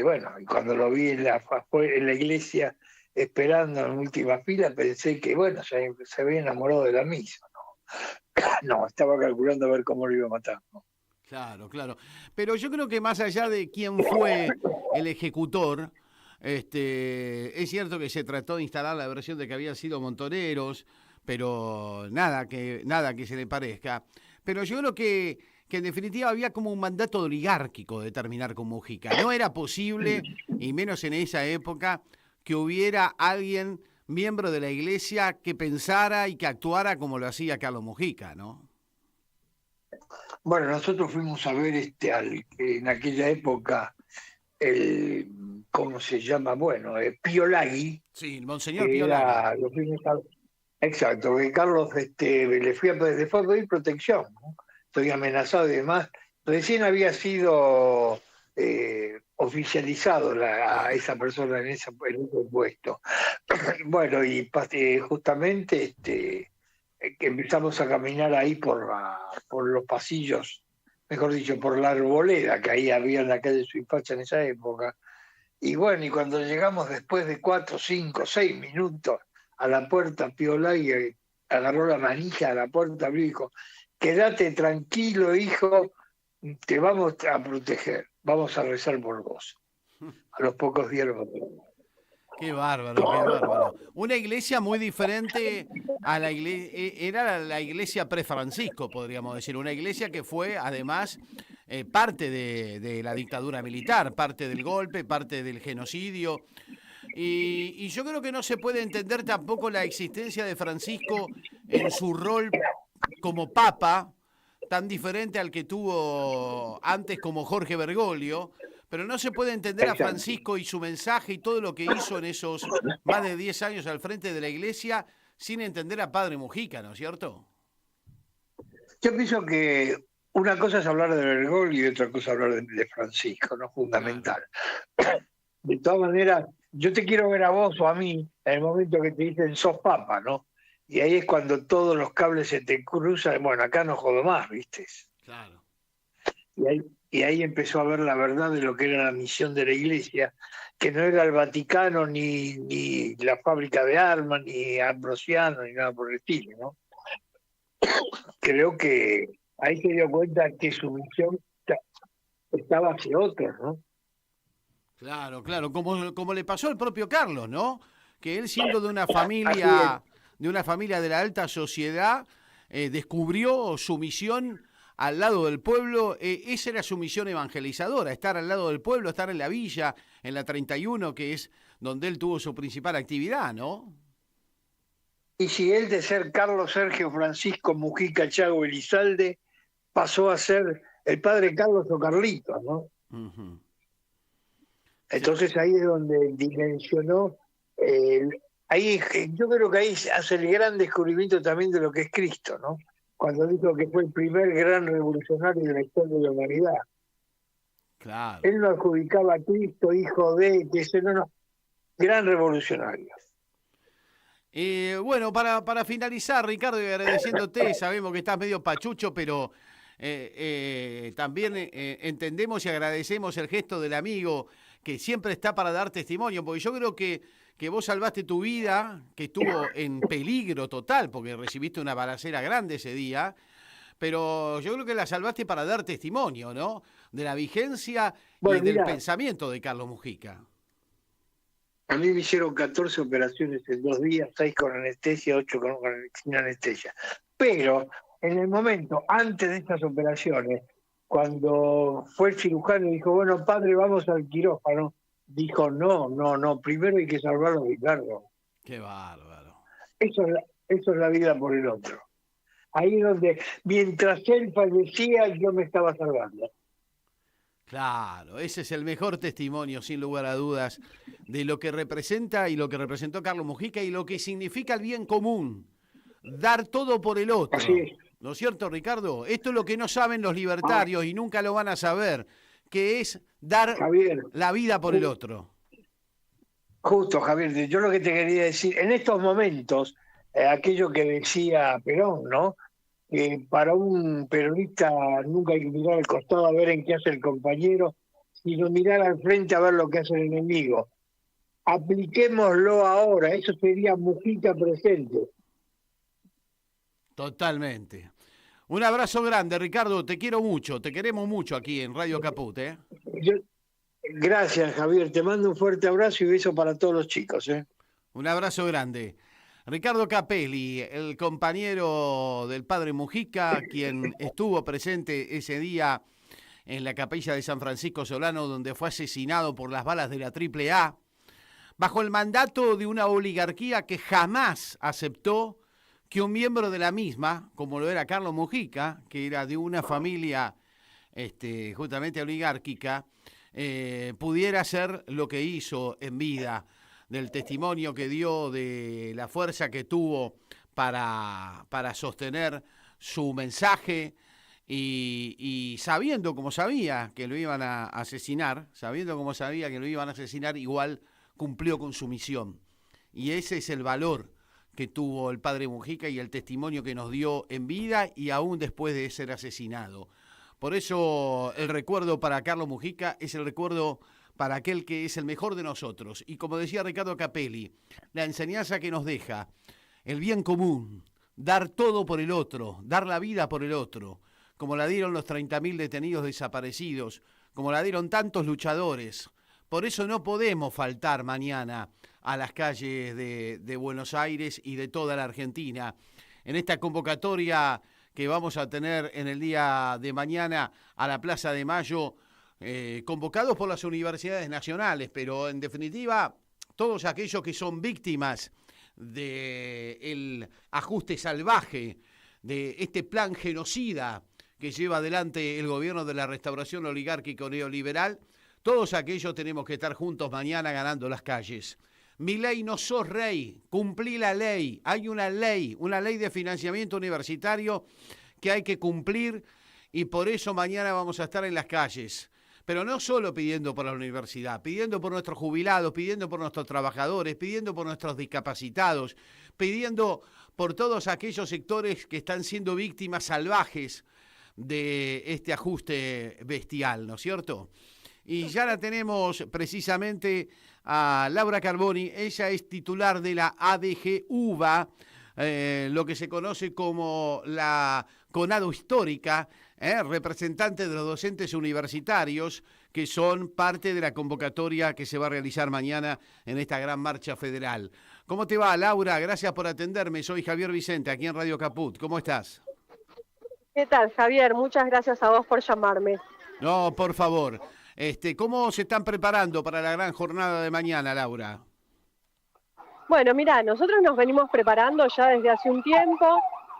bueno, y cuando lo vi en la iglesia esperando en última fila, pensé que, bueno, se había enamorado de la misa, ¿no? No, estaba calculando a ver cómo lo iba a matar, ¿no? Claro. Pero yo creo que más allá de quién fue el ejecutor, es cierto que se trató de instalar la versión de que habían sido montoneros, pero nada que se le parezca. Pero yo creo que en definitiva había como un mandato oligárquico de terminar con Mujica. No era posible, y menos en esa época, que hubiera alguien, miembro de la iglesia, que pensara y que actuara como lo hacía Carlos Mujica, ¿no? Bueno, nosotros fuimos a ver en aquella época ¿cómo se llama? Bueno, Pío Laghi. Sí, el monseñor Pío Laghi. Exacto, que Carlos le fue a pedir protección, ¿no? Estoy amenazado y demás. Recién había sido oficializado a esa persona en ese puesto. Bueno, y justamente que empezamos a caminar ahí por los pasillos mejor dicho, por la arboleda que ahí había en la calle Suipacha en esa época. Y bueno, y cuando llegamos después de 4, 5, 6 minutos a la puerta, Piola y agarró la manija a la puerta, abrió y dijo, quédate tranquilo, hijo, te vamos a proteger, vamos a rezar por vos. A los pocos días lo matamos. Qué bárbaro, qué bárbaro. Una iglesia muy diferente a la iglesia, era la iglesia pre-Francisco, podríamos decir. Una iglesia que fue, además, parte de la dictadura militar, parte del golpe, parte del genocidio. Y yo creo que no se puede entender tampoco la existencia de Francisco en su rol como papa, tan diferente al que tuvo antes como Jorge Bergoglio. Pero no se puede entender a Francisco y su mensaje y todo lo que hizo en esos más de 10 años al frente de la iglesia sin entender a Padre Mujica, ¿no es cierto? Yo pienso que una cosa es hablar de Bergoglio y otra cosa es hablar de Francisco, ¿no? Fundamental. De todas maneras, yo te quiero ver a vos o a mí en el momento que te dicen sos papa, ¿no? Y ahí es cuando todos los cables se te cruzan. Bueno, acá no jodo más, ¿viste? Claro. Y ahí empezó a ver la verdad de lo que era la misión de la iglesia, que no era el Vaticano, ni la fábrica de armas, ni Ambrosiano, ni nada por el estilo, ¿no? Creo que ahí se dio cuenta que su misión estaba hacia otros, ¿no? Claro, claro, como le pasó al propio Carlos, ¿no? Que él, siendo de una familia de la alta sociedad, descubrió su misión al lado del pueblo. Esa era su misión evangelizadora, estar al lado del pueblo, estar en la villa, en la 31, que es donde él tuvo su principal actividad, ¿no? Y si él, de ser Carlos Sergio Francisco Mujica Chago Elizalde, pasó a ser el padre Carlos o Carlitos, ¿no? Uh-huh. Entonces ahí es donde dimensionó, ahí yo creo que ahí hace el gran descubrimiento también de lo que es Cristo, ¿no? Cuando dijo que fue el primer gran revolucionario de la historia de la humanidad. Claro. Él no adjudicaba a Cristo, hijo de, que ese no, gran revolucionario. Bueno, para finalizar, Ricardo, y agradeciéndote, sabemos que estás medio pachucho, pero también entendemos y agradecemos el gesto del amigo que siempre está para dar testimonio, porque yo creo que vos salvaste tu vida, que estuvo en peligro total, porque recibiste una balacera grande ese día, pero yo creo que la salvaste para dar testimonio, ¿no? De la vigencia y del pensamiento de Carlos Mujica. A mí me hicieron 14 operaciones en 2 días, 6 con anestesia, 8 sin anestesia. Pero en el momento, antes de estas operaciones, cuando fue el cirujano y dijo, bueno, padre, vamos al quirófano, dijo, no, primero hay que salvarlo, Ricardo. Qué bárbaro. Eso es la vida por el otro. Ahí es donde, mientras él fallecía, yo me estaba salvando. Claro, ese es el mejor testimonio, sin lugar a dudas, de lo que representa y lo que representó Carlos Mujica y lo que significa el bien común. Dar todo por el otro. Así es. ¿No es cierto, Ricardo? Esto es lo que no saben los libertarios y nunca lo van a saber, que es dar la vida por el otro. Justo, Javier, yo lo que te quería decir, en estos momentos, aquello que decía Perón, ¿no? Que para un peronista nunca hay que mirar al costado a ver en qué hace el compañero, sino mirar al frente a ver lo que hace el enemigo. Apliquémoslo ahora, eso sería Mujica presente. Totalmente. Un abrazo grande, Ricardo, te quiero mucho, te queremos mucho aquí en Radio Caput, ¿eh? Gracias, Javier, te mando un fuerte abrazo y beso para todos los chicos, ¿eh? Un abrazo grande. Ricardo Capelli, el compañero del padre Mujica, quien estuvo presente ese día en la capilla de San Francisco Solano, donde fue asesinado por las balas de la AAA, bajo el mandato de una oligarquía que jamás aceptó que un miembro de la misma, como lo era Carlos Mujica, que era de una familia justamente oligárquica, pudiera hacer lo que hizo en vida, del testimonio que dio, de la fuerza que tuvo para sostener su mensaje y sabiendo como sabía que lo iban a asesinar, igual cumplió con su misión. Y ese es el valor que tuvo el padre Mujica y el testimonio que nos dio en vida y aún después de ser asesinado. Por eso el recuerdo para Carlos Mujica es el recuerdo para aquel que es el mejor de nosotros. Y como decía Ricardo Capelli, la enseñanza que nos deja, el bien común, dar todo por el otro, dar la vida por el otro, como la dieron los 30.000 detenidos desaparecidos, como la dieron tantos luchadores. Por eso no podemos faltar mañana a las calles de Buenos Aires y de toda la Argentina. En esta convocatoria que vamos a tener en el día de mañana a la Plaza de Mayo, convocados por las universidades nacionales, pero en definitiva todos aquellos que son víctimas del ajuste salvaje, de este plan genocida que lleva adelante el gobierno de la restauración oligárquico neoliberal, todos aquellos tenemos que estar juntos mañana ganando las calles. Milei, no sos rey, cumplí la ley, hay una ley de financiamiento universitario que hay que cumplir y por eso mañana vamos a estar en las calles. Pero no solo pidiendo por la universidad, pidiendo por nuestros jubilados, pidiendo por nuestros trabajadores, pidiendo por nuestros discapacitados, pidiendo por todos aquellos sectores que están siendo víctimas salvajes de este ajuste bestial, ¿no es cierto? Y ya la tenemos precisamente a Laura Carboni, ella es titular de la ADG-UBA, lo que se conoce como la CONADO histórica, representante de los docentes universitarios que son parte de la convocatoria que se va a realizar mañana en esta gran marcha federal. ¿Cómo te va, Laura? Gracias por atenderme. Soy Javier Vicente, aquí en Radio Caput. ¿Cómo estás? ¿Qué tal, Javier? Muchas gracias a vos por llamarme. No, por favor. ¿Cómo se están preparando para la gran jornada de mañana, Laura? Bueno, mira, nosotros nos venimos preparando ya desde hace un tiempo,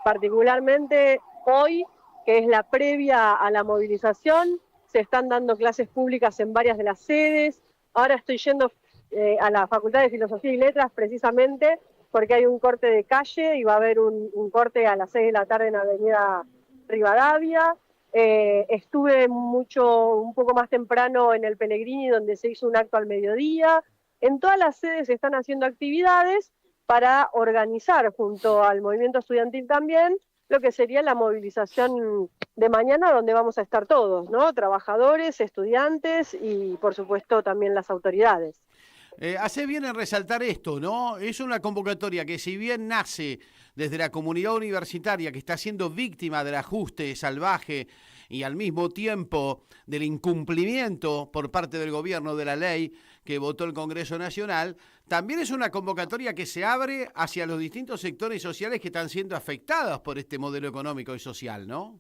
particularmente hoy, que es la previa a la movilización. Se están dando clases públicas en varias de las sedes. Ahora estoy yendo a la Facultad de Filosofía y Letras precisamente porque hay un corte de calle y va a haber un corte a las 6 de la tarde en Avenida Rivadavia. Estuve un poco más temprano en el Pellegrini, donde se hizo un acto al mediodía. En todas las sedes se están haciendo actividades para organizar, junto al movimiento estudiantil también, lo que sería la movilización de mañana, donde vamos a estar todos, ¿no? Trabajadores, estudiantes y, por supuesto, también las autoridades. Hace bien en resaltar esto, ¿no? Es una convocatoria que, si bien nace desde la comunidad universitaria que está siendo víctima del ajuste salvaje y al mismo tiempo del incumplimiento por parte del gobierno de la ley que votó el Congreso Nacional, también es una convocatoria que se abre hacia los distintos sectores sociales que están siendo afectados por este modelo económico y social, ¿no?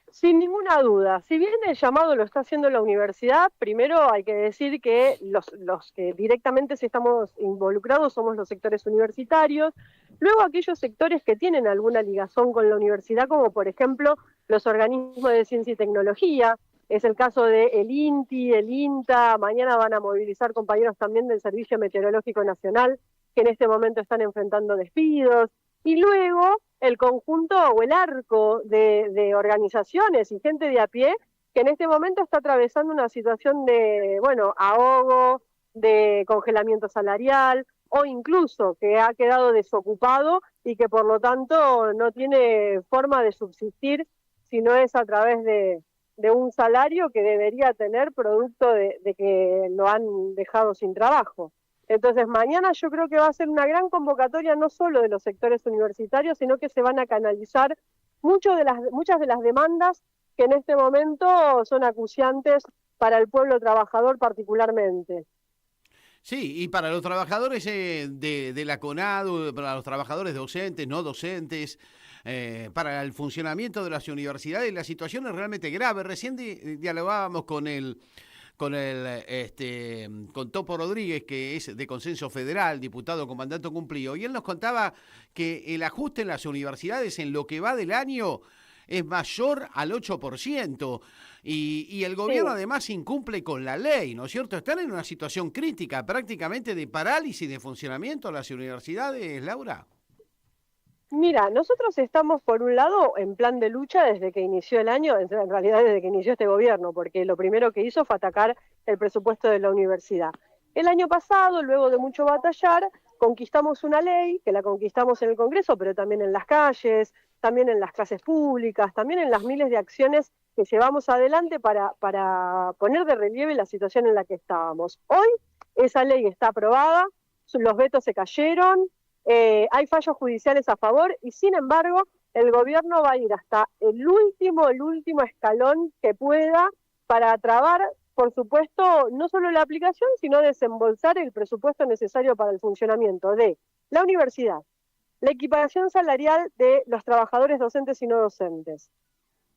Sin ninguna duda. Si bien el llamado lo está haciendo la universidad, primero hay que decir que los que directamente estamos involucrados somos los sectores universitarios, luego aquellos sectores que tienen alguna ligazón con la universidad, como por ejemplo los organismos de ciencia y tecnología. Es el caso de el INTI, el INTA, mañana van a movilizar compañeros también del Servicio Meteorológico Nacional, que en este momento están enfrentando despidos, y luego el conjunto o el arco de organizaciones y gente de a pie que en este momento está atravesando una situación de, ahogo, de congelamiento salarial, o incluso que ha quedado desocupado y que por lo tanto no tiene forma de subsistir si no es a través de un salario que debería tener producto de que lo han dejado sin trabajo. Entonces mañana yo creo que va a ser una gran convocatoria no solo de los sectores universitarios, sino que se van a canalizar muchas de las demandas que en este momento son acuciantes para el pueblo trabajador particularmente. Sí, y para los trabajadores de la CONADO, para los trabajadores docentes, no docentes, para el funcionamiento de las universidades, la situación es realmente grave. Recién dialogábamos con Topo Rodríguez, que es de Consenso Federal, diputado con mandato cumplido, y él nos contaba que el ajuste en las universidades en lo que va del año es mayor al 8%, y el gobierno además incumple con la ley, ¿no es cierto? Están en una situación crítica, prácticamente de parálisis de funcionamiento de las universidades, Laura. Mira, nosotros estamos por un lado en plan de lucha desde que inició el año, en realidad desde que inició este gobierno, porque lo primero que hizo fue atacar el presupuesto de la universidad. El año pasado, luego de mucho batallar, conquistamos una ley, que la conquistamos en el Congreso, pero también en las calles, también en las clases públicas, también en las miles de acciones que llevamos adelante para poner de relieve la situación en la que estábamos. Hoy esa ley está aprobada, los vetos se cayeron, hay fallos judiciales a favor y sin embargo el gobierno va a ir hasta el último escalón que pueda para trabar, por supuesto, no solo la aplicación, sino desembolsar el presupuesto necesario para el funcionamiento de la universidad, la equiparación salarial de los trabajadores docentes y no docentes,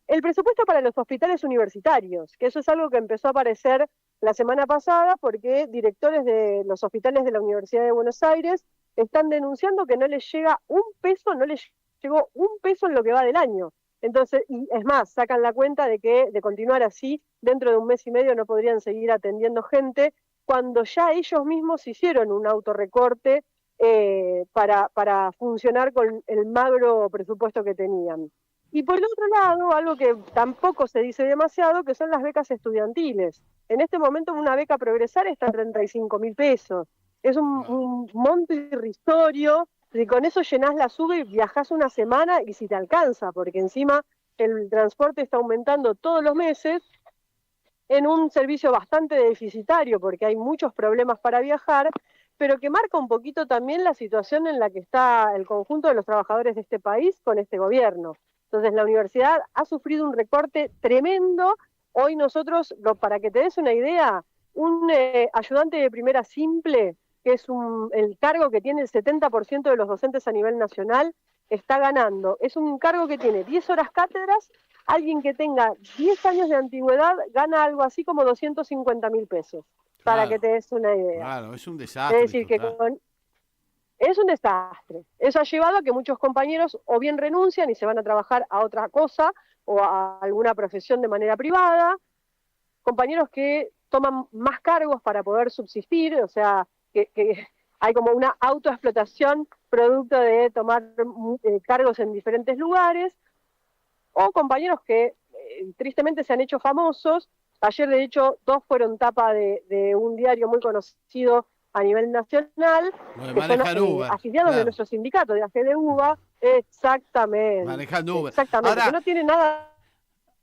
el presupuesto para los hospitales universitarios, que eso es algo que empezó a aparecer la semana pasada porque directores de los hospitales de la Universidad de Buenos Aires están denunciando que no les llega un peso, no les llegó un peso en lo que va del año. Entonces, y es más, sacan la cuenta de que de continuar así, dentro de un mes y medio no podrían seguir atendiendo gente, cuando ya ellos mismos hicieron un autorrecorte para funcionar con el magro presupuesto que tenían. Y por el otro lado, algo que tampoco se dice demasiado, que son las becas estudiantiles. En este momento una beca Progresar está en 35.000 pesos. Es un monto irrisorio, y con eso llenás la SUBE y viajás una semana y si te alcanza, porque encima el transporte está aumentando todos los meses en un servicio bastante deficitario, porque hay muchos problemas para viajar, pero que marca un poquito también la situación en la que está el conjunto de los trabajadores de este país con este gobierno. Entonces la universidad ha sufrido un recorte tremendo. Hoy nosotros, para que te des una idea, un ayudante de primera simple, que es el cargo que tiene el 70% de los docentes a nivel nacional, está ganando. Es un cargo que tiene 10 horas cátedras, alguien que tenga 10 años de antigüedad gana algo así como 250.000 pesos, para que te des una idea. Claro, es un desastre. Es decir, que es un desastre. Eso ha llevado a que muchos compañeros o bien renuncian y se van a trabajar a otra cosa o a alguna profesión de manera privada, compañeros que toman más cargos para poder subsistir, o sea, que hay como una autoexplotación producto de tomar cargos en diferentes lugares, o compañeros que tristemente se han hecho famosos. Ayer, de hecho, 2 fueron tapa de un diario muy conocido a nivel nacional, que son afiliados de nuestro sindicato, de AGDUBA, exactamente. Manejando Uber. Exactamente, ahora, que no tiene nada...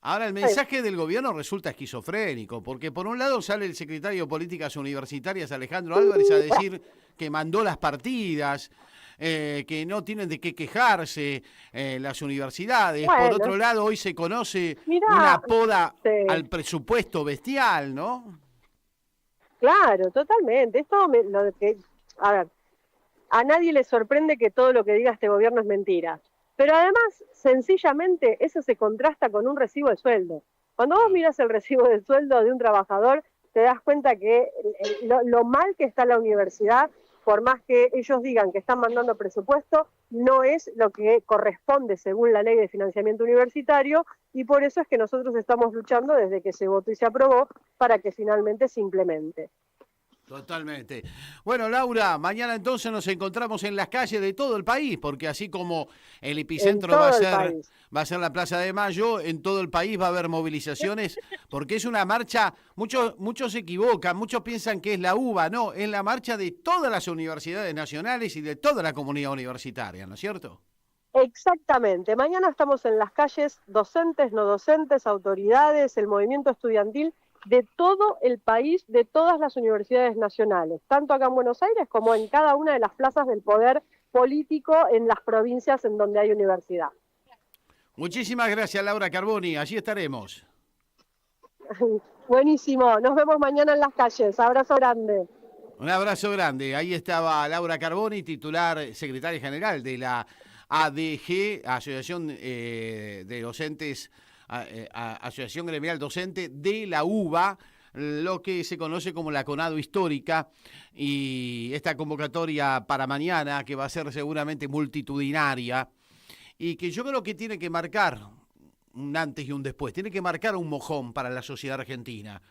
Ahora, el mensaje del gobierno resulta esquizofrénico, porque por un lado sale el secretario de Políticas Universitarias, Alejandro Álvarez, a decir que mandó las partidas, que no tienen de qué quejarse las universidades. Bueno, por otro lado, hoy se conoce una poda al presupuesto bestial, ¿no? Claro, totalmente. A ver, a nadie le sorprende que todo lo que diga este gobierno es mentira. Pero además, sencillamente, eso se contrasta con un recibo de sueldo. Cuando vos miras el recibo de sueldo de un trabajador, te das cuenta que lo mal que está la universidad, por más que ellos digan que están mandando presupuesto, no es lo que corresponde según la ley de financiamiento universitario, y por eso es que nosotros estamos luchando desde que se votó y se aprobó para que finalmente se implemente. Totalmente. Bueno, Laura, mañana entonces nos encontramos en las calles de todo el país, porque así como el epicentro va a ser la Plaza de Mayo, en todo el país va a haber movilizaciones, porque es una marcha, muchos se equivocan, muchos piensan que es la UBA, no, es la marcha de todas las universidades nacionales y de toda la comunidad universitaria, ¿no es cierto? Exactamente. Mañana estamos en las calles, docentes, no docentes, autoridades, el movimiento estudiantil, de todo el país, de todas las universidades nacionales, tanto acá en Buenos Aires como en cada una de las plazas del poder político en las provincias en donde hay universidad. Muchísimas gracias, Laura Carboni, allí estaremos. Buenísimo, nos vemos mañana en las calles, abrazo grande. Un abrazo grande, ahí estaba Laura Carboni, titular secretaria general de la ADG, Asociación de Docentes, Asociación Gremial Docente de la UBA, lo que se conoce como la CONADO histórica, y esta convocatoria para mañana, que va a ser seguramente multitudinaria, y que yo creo que tiene que marcar un antes y un después, tiene que marcar un mojón para la sociedad argentina.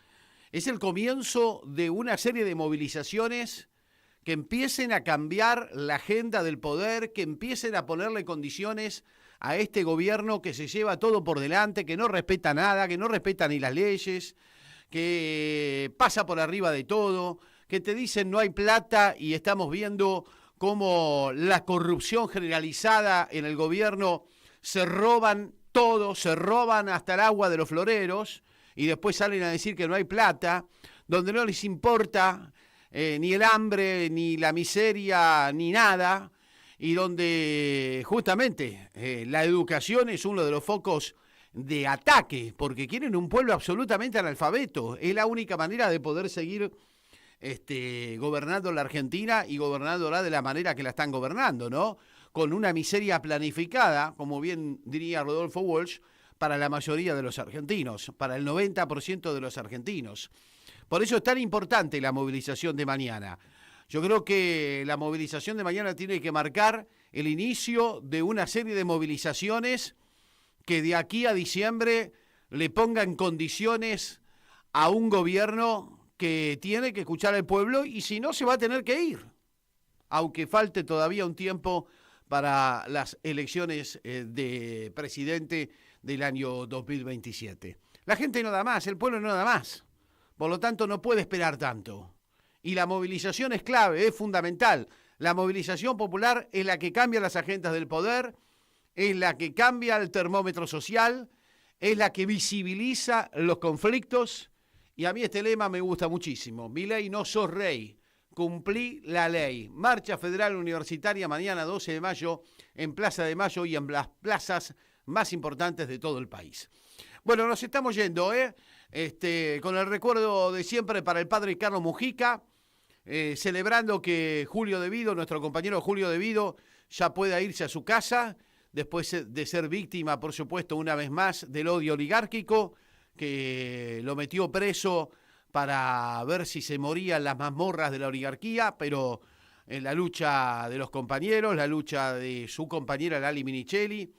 Es el comienzo de una serie de movilizaciones que empiecen a cambiar la agenda del poder, que empiecen a ponerle condiciones a este gobierno que se lleva todo por delante, que no respeta nada, que no respeta ni las leyes, que pasa por arriba de todo, que te dicen no hay plata y estamos viendo cómo la corrupción generalizada en el gobierno se roban todo, se roban hasta el agua de los floreros y después salen a decir que no hay plata, donde no les importa ni el hambre, ni la miseria, ni nada, y donde justamente la educación es uno de los focos de ataque, porque quieren un pueblo absolutamente analfabeto. Es la única manera de poder seguir gobernando la Argentina y gobernándola de la manera que la están gobernando, ¿no? Con una miseria planificada, como bien diría Rodolfo Walsh, para la mayoría de los argentinos, para el 90% de los argentinos. Por eso es tan importante la movilización de mañana. Yo creo que la movilización de mañana tiene que marcar el inicio de una serie de movilizaciones que de aquí a diciembre le pongan condiciones a un gobierno que tiene que escuchar al pueblo y si no se va a tener que ir, aunque falte todavía un tiempo para las elecciones de presidente del año 2027. La gente no da más, el pueblo no da más, por lo tanto no puede esperar tanto. Y la movilización es clave, es fundamental. La movilización popular es la que cambia las agendas del poder, es la que cambia el termómetro social, es la que visibiliza los conflictos. Y a mí este lema me gusta muchísimo. Mi ley no sos rey, cumplí la ley. Marcha Federal Universitaria mañana 12 de mayo en Plaza de Mayo y en las plazas más importantes de todo el país. Bueno, nos estamos yendo, con el recuerdo de siempre para el padre Carlos Mujica, celebrando que Julio De Vido, nuestro compañero Julio De Vido, ya pueda irse a su casa, después de ser víctima, por supuesto, una vez más, del odio oligárquico, que lo metió preso para ver si se moría en las mazmorras de la oligarquía, pero en la lucha de los compañeros, la lucha de su compañera Lali Minichelli,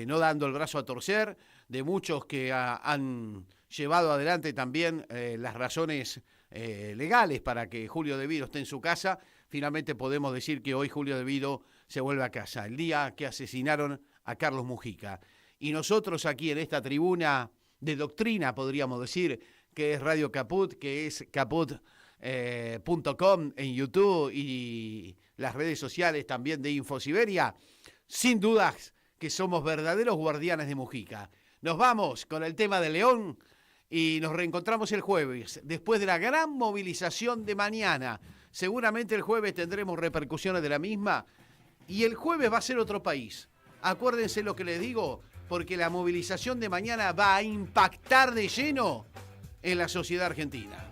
no dando el brazo a torcer, de muchos que han llevado adelante también las razones legales para que Julio De Vido esté en su casa. Finalmente podemos decir que hoy Julio De Vido se vuelve a casa, el día que asesinaron a Carlos Mujica. Y nosotros aquí en esta tribuna de doctrina, podríamos decir, que es Radio Caput, que es caput.com en YouTube y las redes sociales también de Infosiberia, sin dudas que somos verdaderos guardianes de Mujica. Nos vamos con el tema de León y nos reencontramos el jueves, después de la gran movilización de mañana. Seguramente el jueves tendremos repercusiones de la misma y el jueves va a ser otro país. Acuérdense lo que les digo, porque la movilización de mañana va a impactar de lleno en la sociedad argentina.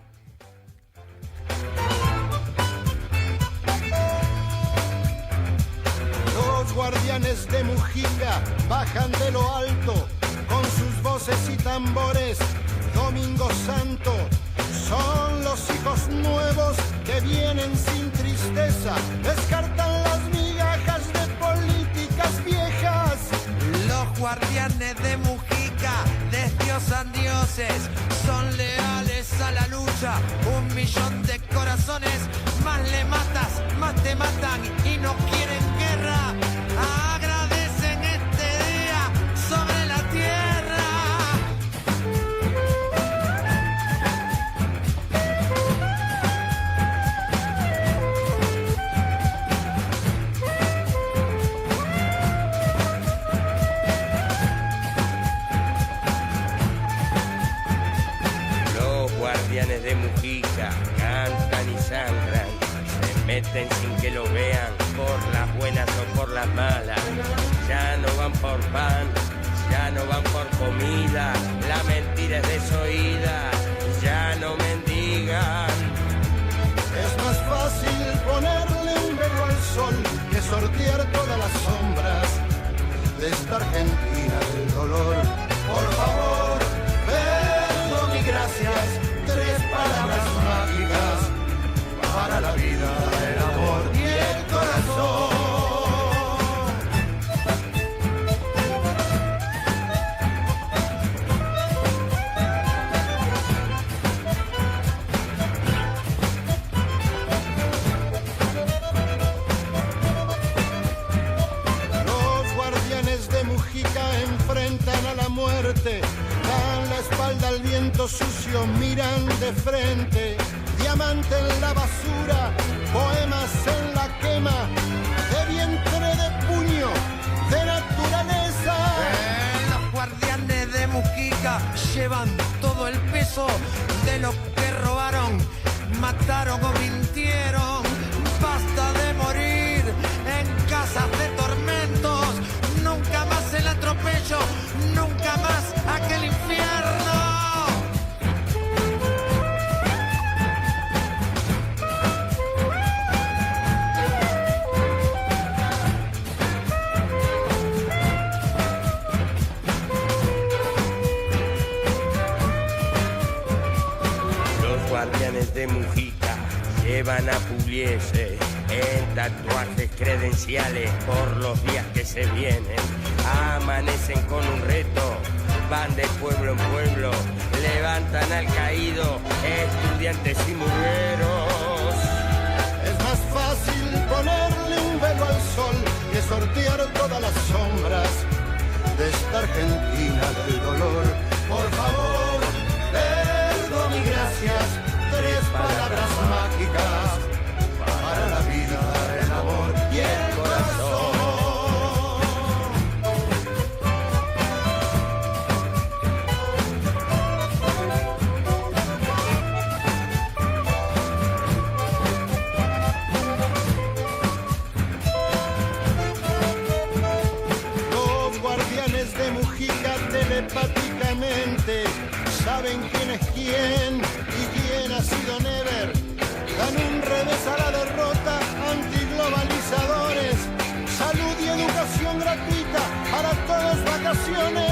Los guardianes de Mujica bajan de lo alto con sus voces y tambores. Domingo Santo son los hijos nuevos que vienen sin tristeza, descartan las migajas de políticas viejas. Los guardianes de Mujica desdiosan dioses, son leales a la lucha, 1 millón de corazones, más le matas, más te matan y no quieren guerra. Agradecen este día sobre la tierra. De Mujica cantan y sangran, se meten sin que lo vean, por las buenas o por las malas. Ya no van por pan, ya no van por comida, la mentira es desoída, ya no mendigan. Es más fácil ponerle un velo al sol que sortear todas las sombras de esta Argentina del dolor. Por favor, perdón y gracias. 3 palabras mágicas para la vida, el amor y el corazón. Los guardianes de Mujica enfrentan a la muerte. Dan la espalda al viento sucio, miran de frente. Diamante en la basura, poemas en la quema, de vientre, de puño, de naturaleza. llevan todo el peso de lo que robaron, mataron o mintieron. Basta de morir en casas de tormentos, nunca más el atropello, nunca más aquel infierno. Los guardianes de Mujica llevan a Pugliese en tatuajes credenciales por los días que se vienen. Amanecen con un reto, van de pueblo en pueblo, levantan al caído, estudiantes y murgueros. Es más fácil ponerle un velo al sol que sortear todas las sombras de esta Argentina del dolor. Por favor, perdón y gracias, 3 palabras mágicas para la vida, el amor y el corazón. Los guardianes de Mujica telepáticamente saben quién es quién y quién ha sido Never. Dan un revés a la derrota, antiglobalizadores. Salud y educación gratuita para todos, vacaciones.